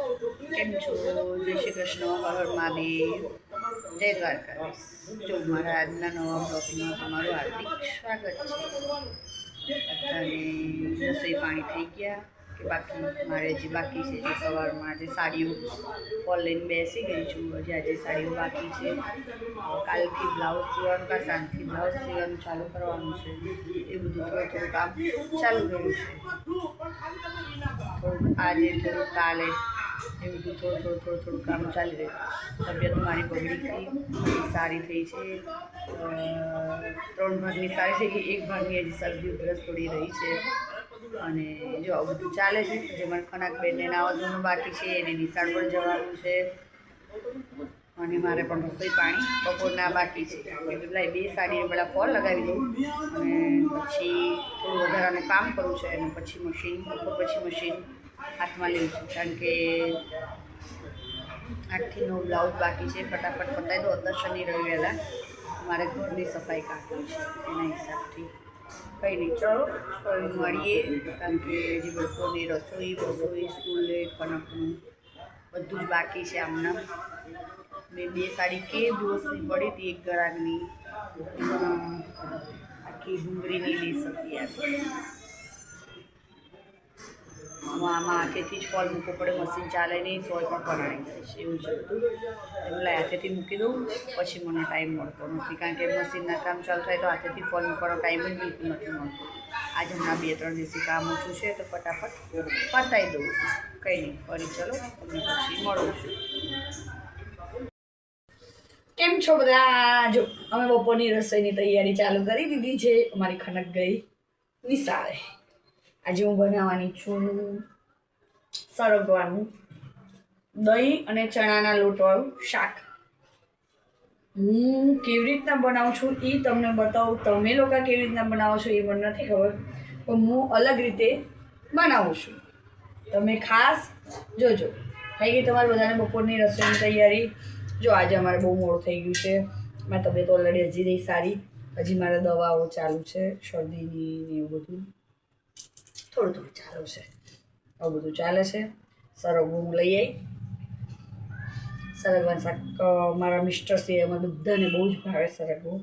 કેમ છો? જય શ્રી કૃષ્ણ, હર હર મહાદેવ, જય દ્વારકાધીશ. જો મારા આજના નવા બ્લોગમાં તમારું હાર્દિક સ્વાગત છે. અને રસોઈ પાણી થઈ ગયા કે બાકી? મારે જે બાકી છે, જે સવારમાં જે સાડીઓ ફોલ લઈને બેસી ગઈ છું, હજી આજે સાડીઓ બાકી છે. કાલથી બ્લાઉઝ સીવાનું, કાલ સાંજથી બ્લાઉઝ સીવાનું ચાલુ કરવાનું છે. એ બધું થોડું થોડું કામ ચાલુ રહ્યું છે. થોડુંક આજે થોડુંક કાલે એવું બધું થોડું કામ ચાલી રહ્યું. તબિયત મારી બગડી ગઈ, સારી થઈ છે. 3 ભાગની સારી થઈ ગઈ, 1 ભાગની હજી શરદી ઉધરસ થોડી રહી છે. અને જો આવું બધું ચાલે છે. જે મારા ખનાકબેનને નાવા ધોવાનું બાકી છે, એને નિશાળ પર જવાનું છે. અને મારે પણ રસોઈ પાણી બપોરના બાકી છે. એટલે 2 સાડીને પેલા ફોલ લગાવી દઉં અને પછી થોડું વધારાનું કામ કરવું છે. અને પછી મશીન હાથમાં લેવું છે. કારણ કે 8 થી 9 બ્લાઉઝ બાકી છે. ફટાફટ પતાવી દો. અત્યારે શનિ રવિ વહેલા મારે ઘરની સફાઈ કાઢવી છે. એના હિસાબથી કંઈ નહીં, ચલો મળીએ. કારણ કે હજી બપોરની રસોઈ સ્કૂલે કનકનું બધું જ બાકી છે. આમના મેં 2 સાડી કે દિવસની પડી હતી, એક ગ્રાહકની આખી ડુંગળીની લઈ શકી હતી. આમાં હાથેથી જ ફોલ મૂકવો પડે, મશીન ચાલે નહીં, સોય પણ પરાણી જાય છે. એવું છે બધું. એટલે હાથેથી મૂકી દઉં, પછી મને ટાઈમ મળતો નથી. કારણ કે મશીનના કામ ચાલુ થાય તો હાથેથી ફોલ મૂકવાનો ટાઈમ જ બિલકુલ નથી મળતો. આજે હમણાં 2-3 દિવસથી કામ ઓછું છે તો ફટાફટ પતાવી દઉં. કંઈ નહીં, ફરી ચલો તમને પછી મળું છું. કેમ છો બધા? જો અમે બપોરની રસોઈની તૈયારી ચાલુ કરી દીધી છે. અમારી ખનક ગઈ નિશાળે. આજે હું બનાવવાની છું સરગવાનું દહીં અને ચણાના લોટવાળું શાક. હું કેવી રીતના બનાવું છું એ તમને બતાવું. તમે લોકો કેવી રીતના બનાવો છો એ મને નથી ખબર, પણ હું અલગ રીતે બનાવું છું. તમે ખાસ જોજો. થઈ ગઈ તમારે બધાને બપોરની રસોઈની તૈયારી? જો આજે અમારે બહુ મોડું થઈ ગયું છે. મારી તબિયત ઓલરેડી હજી નહીં સારી. હજી મારે દવાઓ ચાલુ છે, શરદીની ને એવું બધું થોડું ચાલુ છે. આવું બધું ચાલે છે. સરગવો હું લઈ આવી. સરગવાનું શાક મારા મિસ્ટર છે, એમાં બધાને બહુ જ ભાવે સરગવો.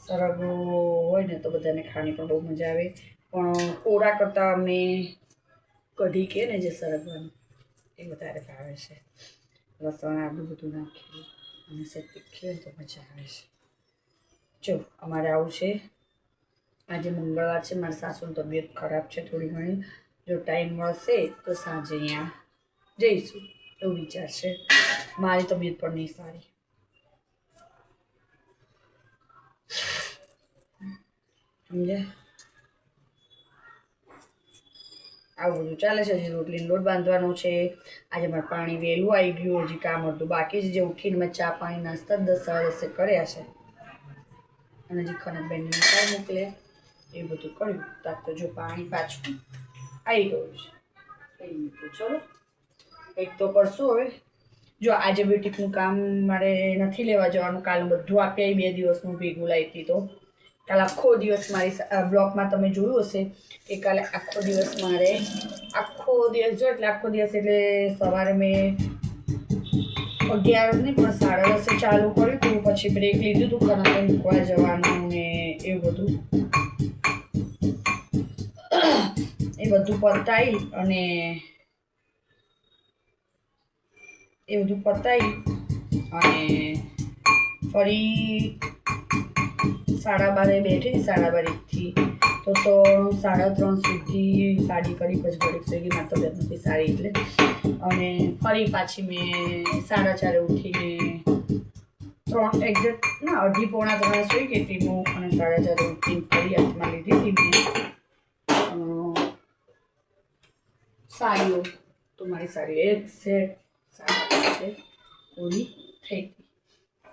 સરગવો હોય ને તો બધાને ખાવાની પણ બહુ મજા આવે. પણ ઓળા કરતાં અમને કઢી કહે ને જે સરગવાનું, એ વધારે ભાવે છે. લસણ આદું બધું નાખી અને સેજ તીખી હોય તો મજા આવે છે. જો અમારે આવું છે. આજે મંગળવાર છે. મારી સાસુની તબિયત ખરાબ છે થોડી ઘણી. જો ટાઈમ મળશે તો સાંજે અહીંયા જઈશું એવું વિચાર છે. મારી તબિયત પણ નહીં સારી. સમજ્યા? આવું બધું ચાલે છે. હજી રોટલીનો લોટ બાંધવાનો છે. આજે મારે પાણી વહેલું આવી ગયું. હજી કામ હતું બાકી છે. જે ઉઠીને મેં ચા પાણી નાસ્તા 10-10 કર્યા છે. અને હજી ખનકબેનને નિશાળ મોકલે એ બધું કર્યું. તાર તો જો પાણી પાછું આવી ગયું છે. તો ચલો કંઈક તો કરશું હવે. જો આજે બ્યુટિકનું કામ મારે નથી લેવા જવાનું. કાલનું બધું આપી 2 દિવસનું ભેગું લાવી હતી. તો કાલે આખો દિવસ મારી બ્લોગમાં તમે જોયું હશે કે કાલે આખો દિવસ મારે જો એટલે આખો દિવસ એટલે સવારે મેં 11 નહીં પણ 10:30 ચાલુ કર્યું હતું. પછી બ્રેક લીધું હતું ખનકને મૂકવા જવાનું ને એવું બધું. એ બધું પતાવી અને ફરી 12:30 બેઠી. 12:30થી તો 3:30 સુધી સાડી કરી. પછી ઘડીક સુધી મારી તબિયત નથી સારી એટલે. અને ફરી પાછી મેં 4:30 ઉઠીને 2:30-3 સુઈ ગઈ હતી હું. અને 4:30 ઉઠીને ફરી હાથમાં લીધી હતી મેં સાડીઓ. તો મારી સાડી એક સેટ સાડી છે પૂરી થઈ ગઈ.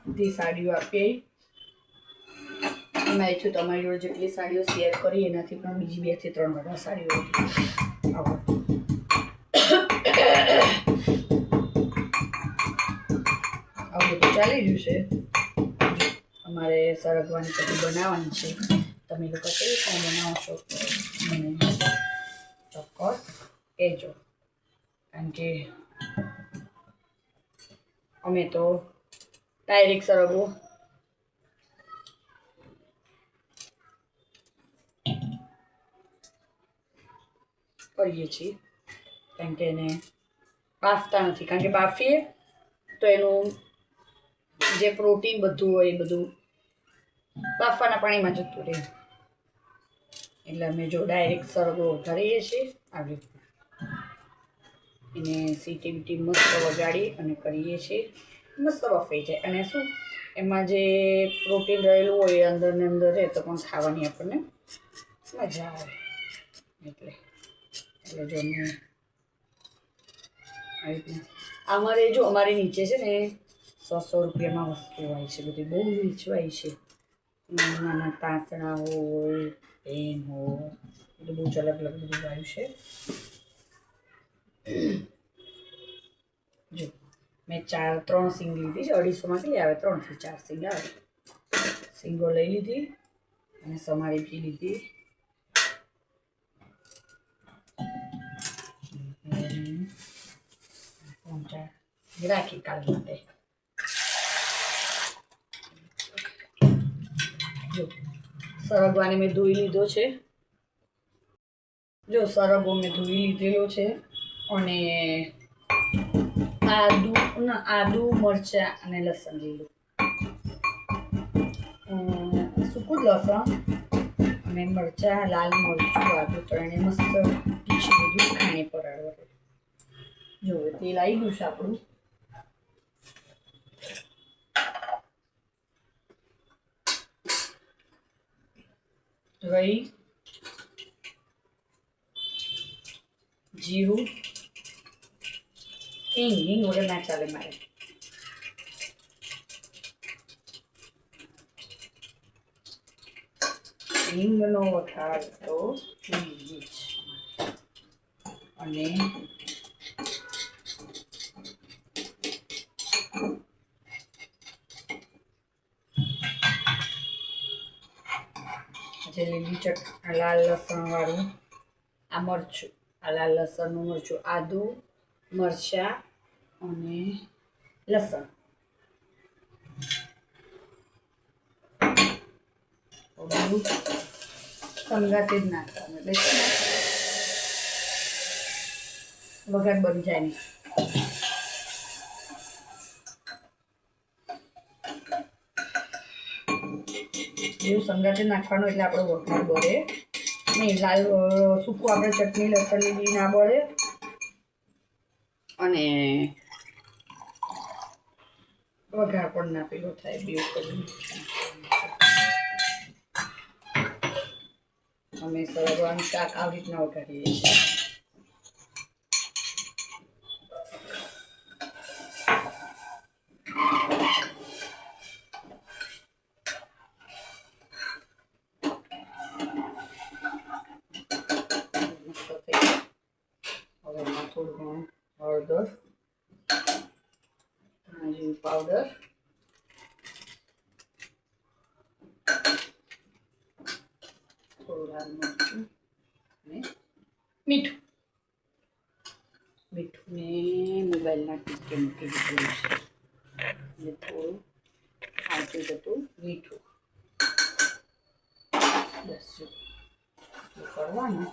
બધી સાડીઓ આપી મેં છું. તમારી જોડે જેટલી સાડીઓ શેર કરી એનાથી પણ બીજી 2 થી 3 વધારે સાડીઓ હતી. આવું બધું ચાલી રહ્યું છે. અમારે સરગવાની કઢી બનાવવાની છે. તમે લોકો કેવી રીતના બનાવો છો મને ચોક્કસ કહેજો. કારણ કે અમે તો ડાયરેક્ટ સરગવો કરીએ છીએ, કારણ કે એને બાફતા નથી, કારણ કે બાફીએ તો એનું જે પ્રોટીન બધું હોય એ બધું બાફવાના પાણીમાં જતું રહે. એટલે અમે જો ડાયરેક્ટ સરગવો વઘારીએ છીએ આવી રીતે, એને સીટી બીટી મસ્ત વગાડી અને કરીએ છીએ, મસ્ત બફાઈ જાય. અને શું એમાં જે પ્રોટીન રહેલું હોય એ અંદર ને અંદર રહે તો પણ ખાવાની આપણને મજા આવે. એટલે જો અમે આવી રીતના અમારે જો અમારે નીચે છે ને 100 રૂપિયામાં વસ્તુ હોય છે, બધી બહુ વેચવાય છે. નાના તાંતણા હોય, પેન હોય, બધું બહુ જ અલગ અલગ બધું આવ્યું છે. જો મેં 3 સિંગ લીધી છે, 250માં કેટલી આવે, 3 થી 4 સિંગ આવે. સિંગો લઈ લીધી અને સમારી પી લીધી. રાખી કાલ માટે. જો સરગવાને મેં ધોઈ લીધો છે, જો સરગવો મેં ધોઈ લીધેલો છે. અને આદુ મરચાં અને લસણ લીધું, સૂકું લસણ અને મરચાં, લાલ મરચું, આદુ ત્રણે મસ્ત પીછી બધું ખાણી પરાળવા. જો તેલ આવી ગયું છે આપણું. રઈ, જીરું, હિંગ વગર ના ચાલે મારે. હિંગનો વઘાર તો જોઈએ જ. અને જે લીલી લાલ લસણ વાળું આ મરચું, આ લાલ લસણનું મરચું, આદુ મરચાં અને લસણ, બધું સંગાતે જ નાખવાનું, એટલે વઘાર બની જાય નહીં. એવું સંગાતે નાખવાનું એટલે આપણો વઘાર બળે નહીં. લાલ સૂકું આપણે ચટણી લસણની બી ના બળે અને વઘાર પણ ના પેલો થાય. બેવ કરી અમે સરગવાનું શાક આવી રીતના વઘારીએ છીએ. હવે એમાં થોડું ઘણું હળદર, જીરું પાવડર, થોડું લાલ મરચું અને મીઠું. મીઠું ને મોબાઈલના ટીકે મૂકી દીધું છે, એટલે થોડું આટલું જતું મીઠું. બસ જો કરવાનું.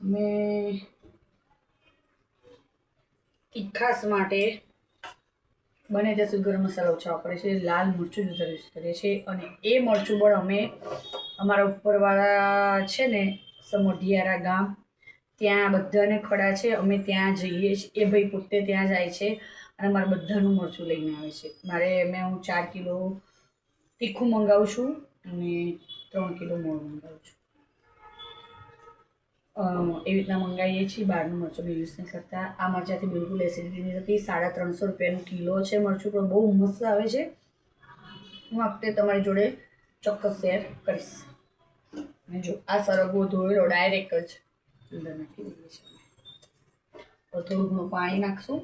મેં તીખાસ માટે બને ત્યાં સુધી ગરમ મસાલો ઓછા વાપરે છે, લાલ મરચું જ વધારે યુઝ કરીએ છીએ. અને એ મરચું પણ અમે અમારા ઉપરવાળા છે ને સમઢિયારા ગામ, ત્યાં બધાને ખડા છે, અમે ત્યાં જઈએ છીએ. એ ભાઈ પોતે ત્યાં જાય છે અને મારે બધાનું મરચું લઈને આવે છે. હું 4 કિલો તીખું મંગાવું છું અને 3 કિલો મોળું મંગાવું છું. એવી રીતના મંગાવીએ છીએ. બહારનું મરચું બી યુઝ નહીં કરતા. આ મરચાંથી બિલકુલ એસિડિટી નહીં થતી. 350 રૂપિયાનું કિલો છે મરચું, પણ બહુ મસ્ત આવે છે. હું આ વખતે તમારી જોડે ચોક્કસ શેર કરીશ. અને જો આ સરગવો ધોયેલો ડાયરેક્ટ જ અંદર નાખી દઈએ છીએ. તો થોડું ઘણું પાણી નાખશું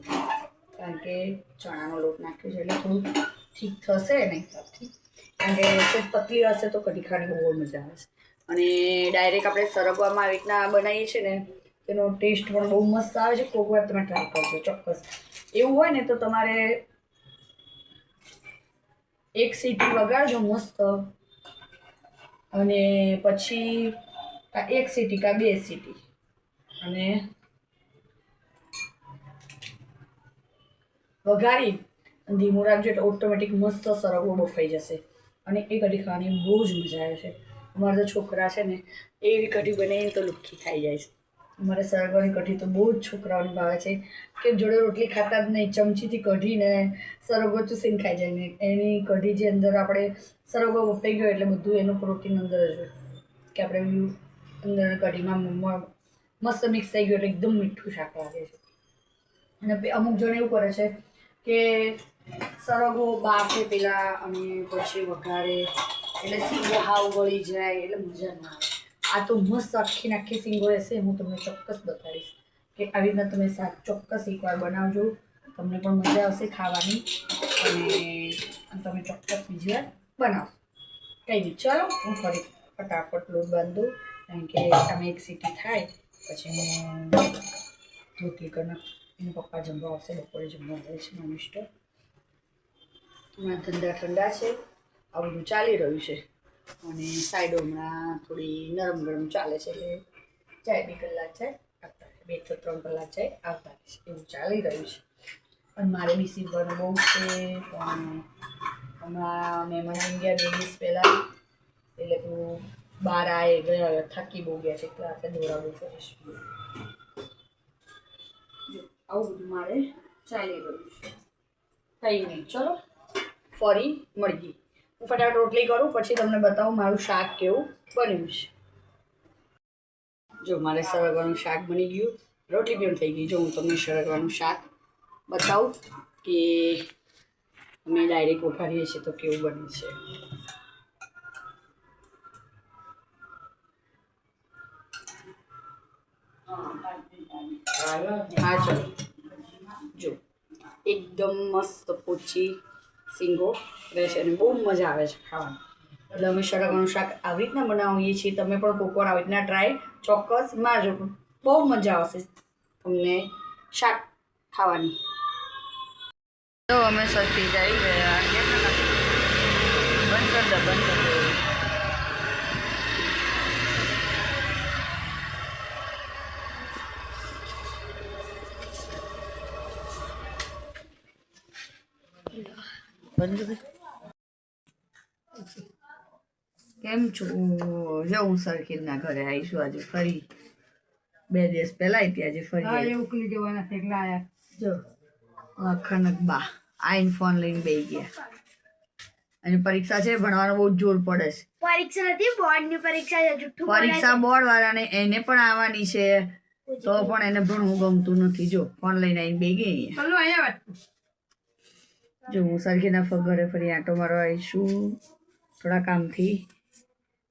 કારણ કે ચણાનો લોટ નાખ્યો છે એટલે થોડું ઠીક થશે ને હિસાબથી. કારણ કે સેજ પતલી હશે તો કઢી ખાવાની બહુ મજા આવે છે. અને ડાયરેક્ટ આપણે સરગવામાં આવી રીતના બનાવીએ છીએ ને તેનો ટેસ્ટ પણ બહુ મસ્ત આવે છે. કોઈક વાર તમે ટ્રાય કરજો ચોક્કસ. એવું હોય ને તો તમારે એક સીટી વગાડજો મસ્ત અને પછી એક સીટી કાં 2 સીટી અને વઘારી ધીમું રાખજો એટલે ઓટોમેટિક મસ્ત સરગવો બફાઈ જશે અને એ કઢી ખાવાની બહુ જ મજા આવે છે. અમારા તો છોકરા છે ને એવી કઢી બનાવીને તો લુખ્ખી ખાઈ જાય છે. અમારે સરગવાની કઢી તો બહુ જ છોકરાઓને ભાવે છે કે જોડે રોટલી ખાતા જ નહીં, ચમચીથી કઢીને સરગવો ચૂસીને ખાઈ જાય ને. એની કઢી જે અંદર આપણે સરગવો બફાઈ ગયો એટલે બધું એનું પ્રોટીન અંદર જ હોય કે આપણે અંદર કઢીમાં મસ્ત મિક્સ થઈ ગયું એટલે એકદમ મીઠું શાક લાગે છે. અને અમુક જણ એવું કરે છે કે સરગવો બાફે પેલા અને પછી વઘારે એટલે સીંગો હાવ ગળી જાય એટલે મજા ના આવે. આ તો મસ્ત આખી નાખી સીંગો રહેશે. હું તમને ચોક્કસ બતાવીશ કે આવી રીતના તમે શાક ચોક્કસ એકવાર બનાવજો, તમને પણ મજા આવશે ખાવાની અને તમે ચોક્કસ બીજી વાર બનાવશો. કંઈ નહીં, ચાલો હું ફરી ફટાફટ લોટ બાંધું કારણ કે તમે એક સીટી થાય પછી હું રોટલી કરી નાખું. એના પપ્પા જમવા આવશે, બપોરે જમવા આવે છે મારા મિસ્ટર. હમણાં ઠંડા છે, આ બધું ચાલી રહ્યું છે અને સાઈડો હમણાં થોડી નરમ ગરમ ચાલે છે એટલે ચાય 2 કલાક ચાય આવતા 2 થી 3 કલાક ચાય આવતા છે એવું ચાલી રહ્યું છે. અને મારે બી સીવવાનું બહુ છે પણ હમણાં મહેમાન આવી ગયા 2 દિવસ પહેલાં એટલે તું બહાર આવે ગયા થાકી બહુ ગયા છે એટલે આપણે દોડાવવું કરીશ. આવું બધું મારે ચાલી રહ્યું છે. કંઈ નહીં, ચલો ફરી મળીએ. હું ફટાફટ રોટલી કરું પછી તમને બતાવું મારું શાક કેવું બન્યું છે. જો મારે સરગવાનું શાક બની ગયું, રોટલી પણ થઈ ગઈ. જો હું તમને સરગવાનું શાક બતાવું કે અમે ડાયરેક્ટ વઘારીએ છીએ તો કેવું બને છે. હા ચલો જો એકદમ મસ્ત પોચી સીંગો રહેશે અને બહુ મજા આવે છે ખાવાની. એટલે અમે સરગવાનું શાક આવી રીતના બનાવીએ છીએ. તમે પણ કોકવાર આવી રીતના ટ્રાય ચોક્કસ મારજો, બહુ મજા આવશે તમને શાક ખાવાની. તો અમે સરખી જઈ ગયા બંધ કરી દો કેમ છું? જો હું સરખીના ઘરે આવીશું આજે ફરી. 2 દિવસ પહેલા આવી હતી, આજે ફરી ઉકલી જવાના છે એટલે આયા. જો ખનક બા આઈને ફોન લઈને બેસી ગયા અને પરીક્ષા છે, ભણવાનો બહુ જોર પડે છે. પરીક્ષા નથી, બોર્ડની પરીક્ષા છે. જુઠ્ઠું પરીક્ષા બોર્ડ વાળાને એને પણ આવવાની છે તો પણ એને ભણવું ગમતું નથી. જો ફોન લઈને આવીને બેસી ગઈ. જો હું સરખીના ઘરે ફરી આંટો મારવા આવીશું થોડા કામથી.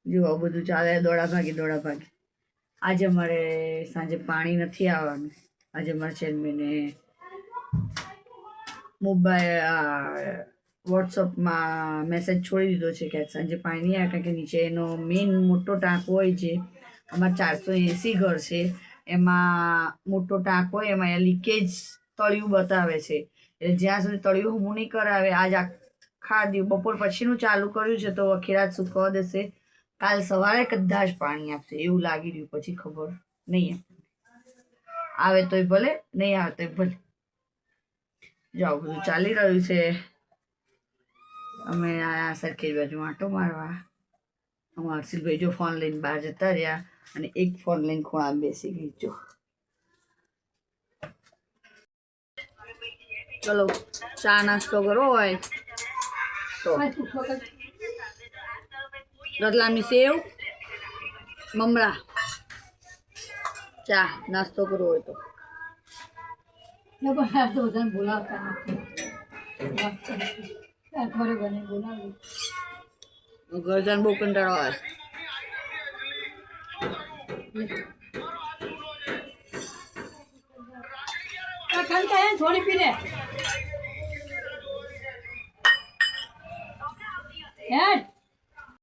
જો આવું બધું ચાલે, દોડા ભાગી. આજે અમારે સાંજે પાણી નથી આવવાનું. આજે અમારે ચેરમેને મોબાઈલ વોટ્સઅપમાં મેસેજ છોડી દીધો છે કે સાંજે પાણી નહીં આવે કારણ કે નીચે એનો મેઇન મોટો ટાંકો હોય છે. અમારા 480 ઘર છે, એમાં મોટો ટાંકો હોય એમાં લીકેજ તળિયું બતાવે છે. એટલે જ્યાં સુધી તળિયું હમું નહીં કરાવે, આજ આખા બપોર પછીનું ચાલુ કર્યું છે તો અખીરાત સુકવા દેશે. કાલ સવારે કદાચ પાણી આપશે એવું લાગી રહ્યું, પછી ખબર નહીં. આવે તોય ભલે, નહીં આવે તોય ભલે. જો આવું બધું ચાલી રહ્યું છે. અમે આ સરખેજ બાજુ આંટો મારવા. અમારા હર્ષિલભાઈ જો ફોન લઈને બહાર જતા રહ્યા અને એક ફોન લઈને ખૂણા બેસી ગઈ. જો ચલો ચા નાસ્તો કરવો હોય તો રતલામી સેવ મમરા ચા નાસ્તો કરવો હોય તો બોલાવતા ઘર જાન બહુ કંટાળો આવે. ખંતા હે થોડી પીને હેડ